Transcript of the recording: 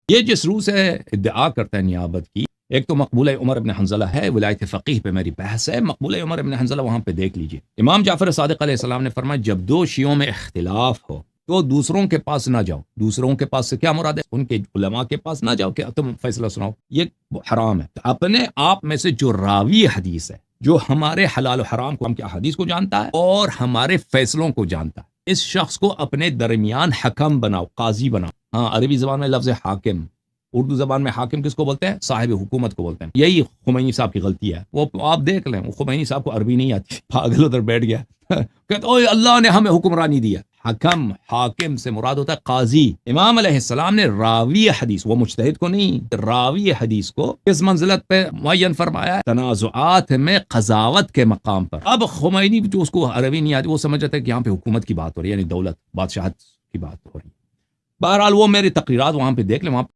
یہ جس روح سے ادعا کرتا ہے نیابت کی، ایک تو مقبولہ عمر ابن حنظلہ ہے، ولایت فقیہ پہ میری بحث ہے، مقبولہ عمر ابن حنظلہ وہاں پہ دیکھ لیجئے۔ امام جعفر صادق علیہ السلام نے فرمایا جب دو شیعوں میں اختلاف ہو تو دوسروں کے پاس نہ جاؤ۔ دوسروں کے پاس سے کیا مراد ہے؟ ان کے علماء کے پاس نہ جاؤ کہ تم فیصلہ سناؤ، یہ حرام ہے۔ تو اپنے آپ میں سے جو راوی حدیث ہے، جو ہمارے حلال و حرام کو، ہم کیا حدیث کو جانتا ہے اور ہمارے فیصلوں کو جانتا ہے، اس شخص کو اپنے درمیان حکم بناؤ، قاضی بناؤ۔ ہاں، عربی زبان میں لفظ حاکم، اردو زبان میں حاکم کس کو بولتے ہیں؟ صاحب حکومت کو بولتے ہیں۔ یہی خمینی صاحب کی غلطی ہے، وہ آپ دیکھ لیں، وہ خمینی صاحب کو عربی نہیں آتی، پاگل ادھر بیٹھ گیا کہتے اوے اللہ نے ہمیں حکمرانی دیا۔ حکم، حاکم سے مراد ہوتا ہے قاضی۔ امام علیہ السلام نے راوی حدیث، وہ مجتہد کو نہیں، راوی حدیث کو کس منزلت پہ معین فرمایا ہے؟ تنازعات میں قضاوت کے مقام پر۔ اب خمینی جو اس کو عربی نہیں آتی، وہ سمجھ جاتا ہے کہ یہاں پہ حکومت کی بات ہو رہی ہے، یعنی دولت، بادشاہت کی بات ہو رہی ہے۔ بہرحال وہ میری تقریرات وہاں پہ دیکھ لیں، وہاں